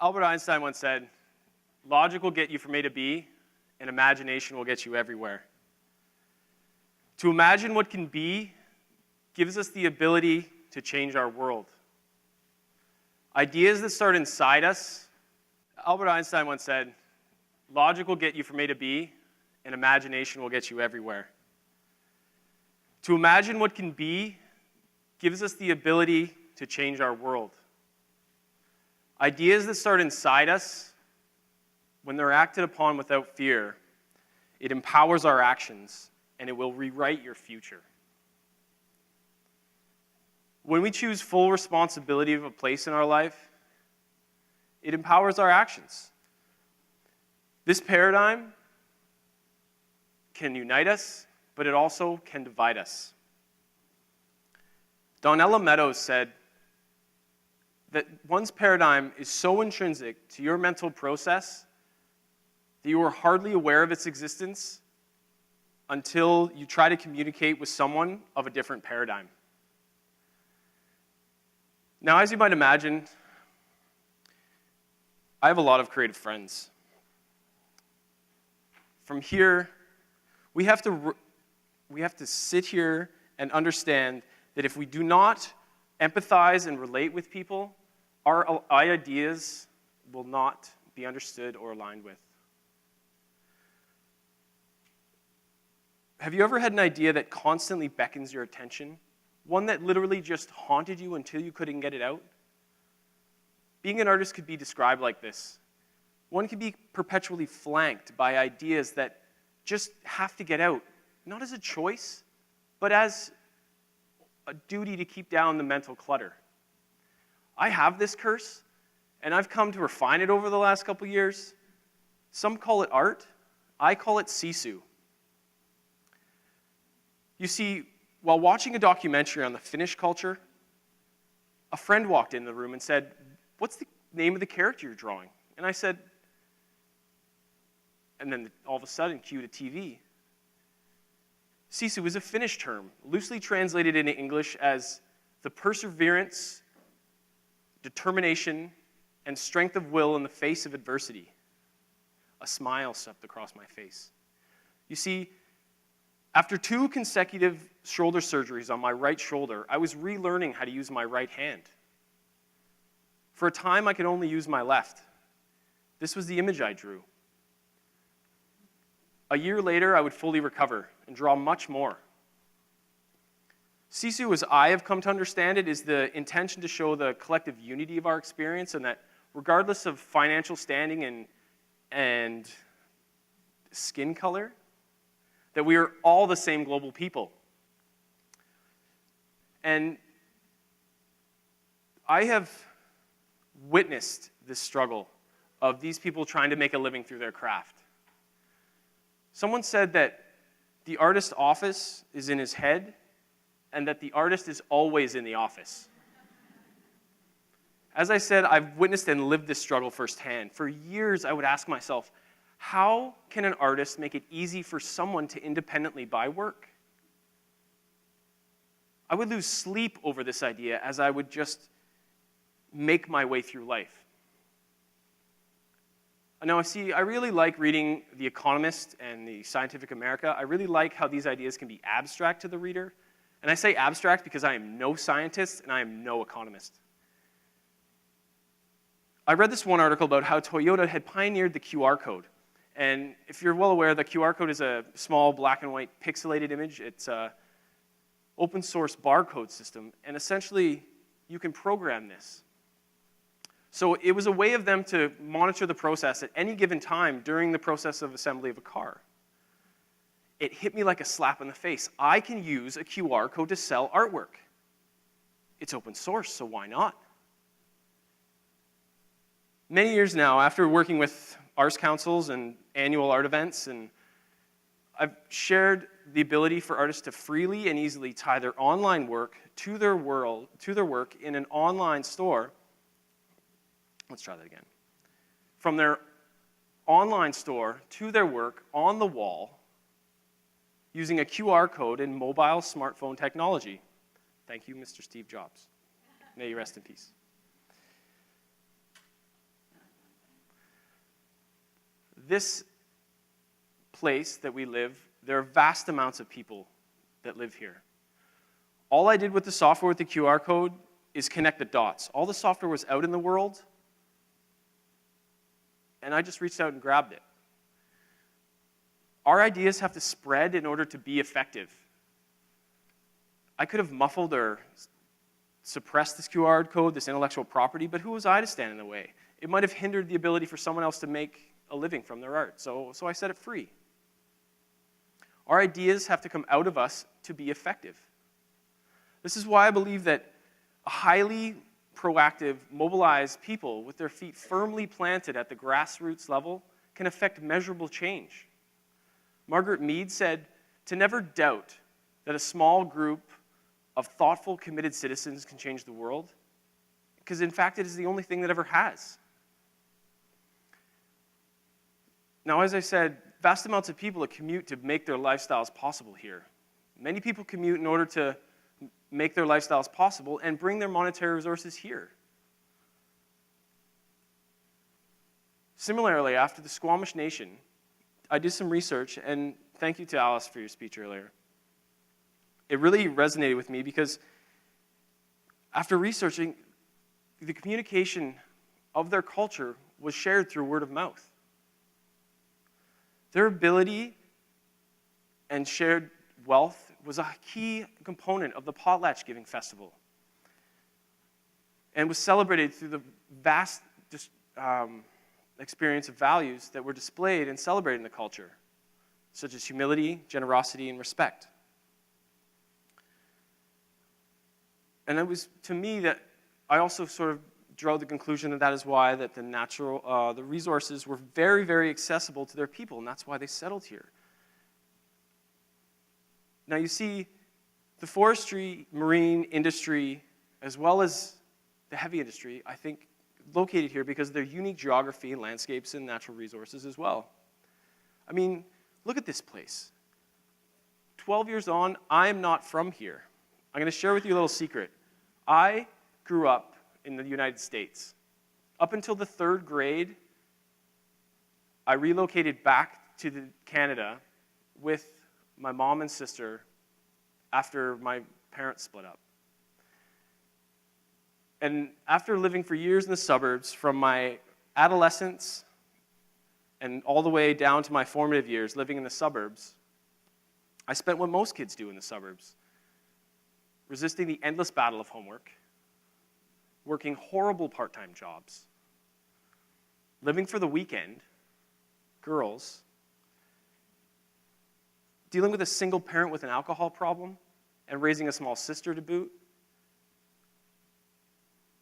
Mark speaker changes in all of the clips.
Speaker 1: Albert Einstein once said, "Logic will get you from A to B, and imagination will get you everywhere." To imagine what can be gives us the ability to change our world. Ideas that start inside us, Albert Einstein once said, "Logic will get you from A to B, and imagination will get you everywhere." To imagine what can be gives us the ability to change our world. Ideas that start inside us, when they're acted upon without fear, it empowers our actions, and it will rewrite your future. When we choose full responsibility of a place in our life, it empowers our actions. This paradigm can unite us, but it also can divide us. Donella Meadows said that one's paradigm is so intrinsic to your mental process that you are hardly aware of its existence until you try to communicate with someone of a different paradigm. Now, as you might imagine, I have a lot of creative friends. From here, we have to sit here and understand that if we do not empathize and relate with people, our ideas will not be understood or aligned with. Have you ever had an idea that constantly beckons your attention? One that literally just haunted you until you couldn't get it out? Being an artist could be described like this. One can be perpetually flanked by ideas that just have to get out, not as a choice, but as a duty to keep down the mental clutter. I have this curse, and I've come to refine it over the last couple years. Some call it art. I call it sisu. You see, while watching a documentary on the Finnish culture, a friend walked in the room and said, "What's the name of the character you're drawing?" And I said, and then all of a sudden, cue to TV. Sisu is a Finnish term, loosely translated into English as the perseverance, determination, and strength of will in the face of adversity. A smile swept across my face. You see, after 2 consecutive shoulder surgeries on my right shoulder, I was relearning how to use my right hand. For a time, I could only use my left. This was the image I drew. A year later, I would fully recover and draw much more. Sisu, as I have come to understand it, is the intention to show the collective unity of our experience, and that regardless of financial standing and skin color, that we are all the same global people. And I have witnessed this struggle of these people trying to make a living through their craft. Someone said that the artist's office is in his head, and that the artist is always in the office. As I said, I've witnessed and lived this struggle firsthand. For years, I would ask myself, how can an artist make it easy for someone to independently buy work? I would lose sleep over this idea as I would just make my way through life. Now, I really like reading The Economist and the Scientific America. I really like how these ideas can be abstract to the reader. And I say abstract because I am no scientist and I am no economist. I read this one article about how Toyota had pioneered the QR code. And if you're well aware, the QR code is a small black and white pixelated image. It's an open source barcode system. And essentially, you can program this. So it was a way of them to monitor the process at any given time during the process of assembly of a car. It hit me like a slap in the face. I can use a QR code to sell artwork. It's open source, so why not? Many years now, after working with arts councils and annual art events, and I've shared the ability for artists to freely and easily tie their online work to their work in an online store. Let's try that again. From their online store to their work on the wall using a QR code and mobile smartphone technology. Thank you, Mr. Steve Jobs. May you rest in peace. this place that we live, there are vast amounts of people that live here. All I did with the software with the QR code is connect the dots. All the software was out in the world, and I just reached out and grabbed it. Our ideas have to spread in order to be effective. I could have muffled or suppressed this QR code, this intellectual property, but who was I to stand in the way? It might have hindered the ability for someone else to make a living from their art, so I set it free. Our ideas have to come out of us to be effective. This is why I believe that a highly proactive, mobilized people with their feet firmly planted at the grassroots level can affect measurable change. Margaret Mead said to never doubt that a small group of thoughtful, committed citizens can change the world, because in fact it is the only thing that ever has. Now, as I said, vast amounts of people commute to make their lifestyles possible here. Many people commute in order to make their lifestyles possible and bring their monetary resources here. Similarly, after the Squamish Nation, I did some research, and thank you to Alice for your speech earlier. It really resonated with me because after researching, the communication of their culture was shared through word of mouth. Their ability and shared wealth was a key component of the Potlatch Giving Festival and was celebrated through the vast experience of values that were displayed and celebrated in the culture, such as humility, generosity, and respect. And it was to me that I also sort of drew the conclusion that is why that the resources were very, very accessible to their people, and that's why they settled here. Now you see, the forestry, marine industry, as well as the heavy industry, I think, located here because of their unique geography and landscapes and natural resources as well. I mean, look at this place. 12 years on, I am not from here. I'm going to share with you a little secret. I grew up in the United States. Up until the 3rd grade, I relocated back to Canada with my mom and sister after my parents split up. And after living for years in the suburbs, from my adolescence and all the way down to my formative years living in the suburbs, I spent what most kids do in the suburbs, resisting the endless battle of homework, working horrible part-time jobs, living for the weekend, girls, dealing with a single parent with an alcohol problem, and raising a small sister to boot,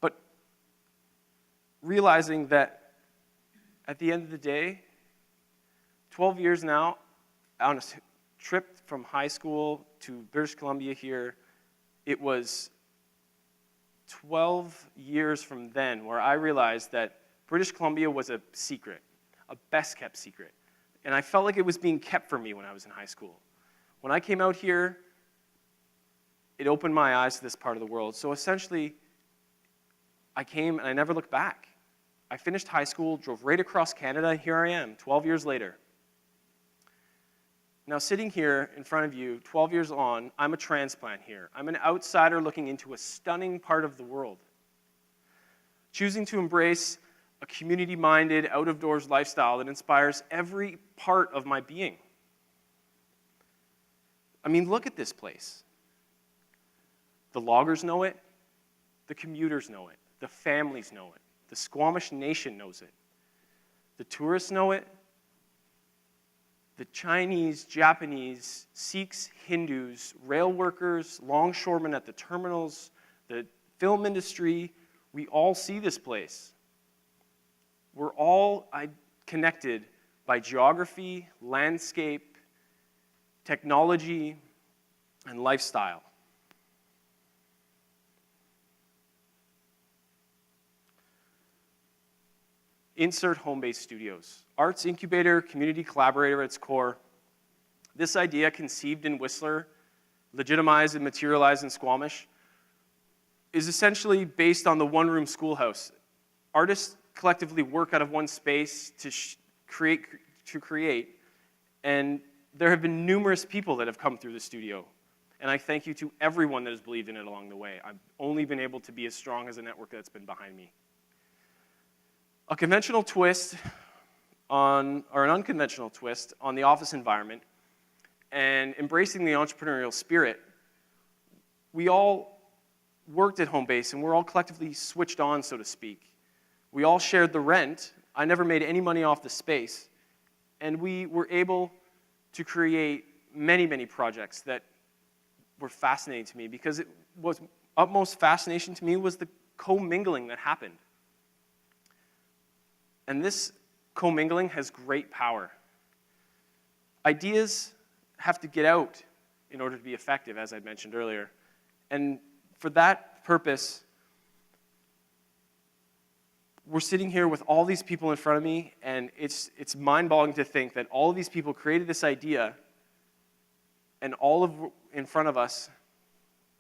Speaker 1: but realizing that at the end of the day, 12 years now, on a trip from high school to British Columbia here, it was 12 years from then where I realized that British Columbia was a secret, a best-kept secret. And I felt like it was being kept from me when I was in high school. When I came out here, it opened my eyes to this part of the world. So essentially, I came and I never looked back. I finished high school, drove right across Canada, and here I am, 12 years later. Now, sitting here in front of you, 12 years on, I'm a transplant here. I'm an outsider looking into a stunning part of the world, choosing to embrace a community-minded, out-of-doors lifestyle that inspires every part of my being. I mean, look at this place. The loggers know it. The commuters know it. The families know it. The Squamish Nation knows it. The tourists know it. The Chinese, Japanese, Sikhs, Hindus, rail workers, longshoremen at the terminals, the film industry, we all see this place. We're all connected by geography, landscape, technology, and lifestyle. Insert Homebase Studios. Arts incubator, community collaborator at its core. This idea, conceived in Whistler, legitimized and materialized in Squamish, is essentially based on the one-room schoolhouse. Artists collectively work out of one space to create to create, and there have been numerous people that have come through the studio. And I thank you to everyone that has believed in it along the way. I've only been able to be as strong as the network that's been behind me. A conventional twist on, or an unconventional twist on the office environment and embracing the entrepreneurial spirit, we all worked at Homebase and we're all collectively switched on, so to speak. We all shared the rent. I never made any money off the space. And we were able to create many, many projects that were fascinating to me, because it was utmost fascination to me was the commingling that happened. And this commingling has great power. Ideas have to get out in order to be effective, as I mentioned earlier. And for that purpose, we're sitting here with all these people in front of me, and it's mind-boggling to think that all of these people created this idea, and all of in front of us,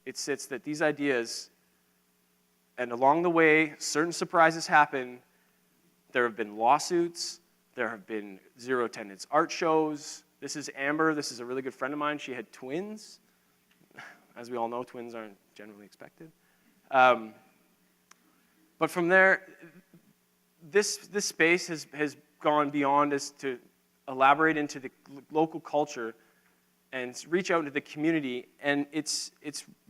Speaker 1: it sits that these ideas, and along the way, certain surprises happen. There have been lawsuits. There have been zero-attendance art shows. This is Amber. This is a really good friend of mine. She had twins. As we all know, twins aren't generally expected. But from there, this space has gone beyond as to elaborate into the local culture and reach out into the community, and it's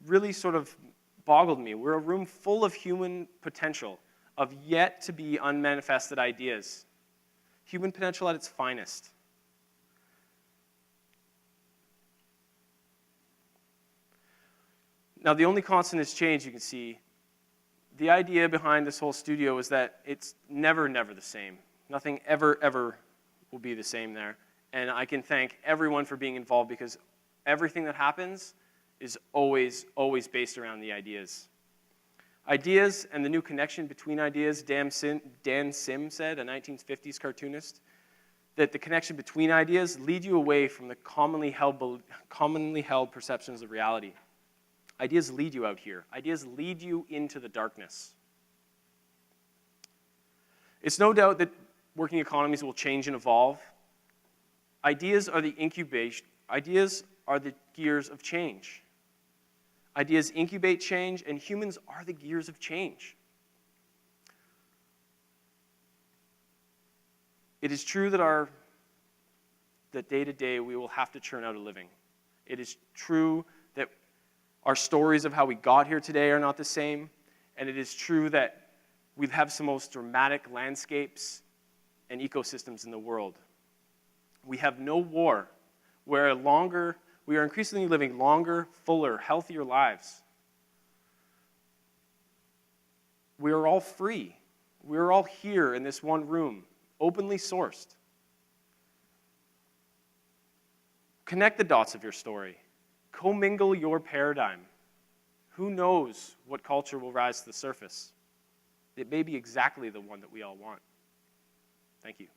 Speaker 1: really sort of boggled me. We're a room full of human potential, of yet to be unmanifested ideas. Human potential at its finest. Now, the only constant is change, you can see. The idea behind this whole studio is that it's never, never the same. Nothing ever, ever will be the same there. And I can thank everyone for being involved, because everything that happens is always, always based around the ideas. Ideas and the new connection between ideas, Dan Sim said, a 1950s cartoonist, that the connection between ideas lead you away from the commonly held perceptions of reality. Ideas lead you out here. Ideas lead you into the darkness. It's no doubt that working economies will change and evolve. Ideas are the incubation. Ideas are the gears of change. Ideas incubate change, and humans are the gears of change. It is true that day to day we will have to churn out a living. It is true that our stories of how we got here today are not the same, and it is true that we have some most dramatic landscapes and ecosystems in the world. We have no war. We are increasingly living longer, fuller, healthier lives. We are all free. We are all here in this one room, openly sourced. Connect the dots of your story. Commingle your paradigm. Who knows what culture will rise to the surface? It may be exactly the one that we all want. Thank you.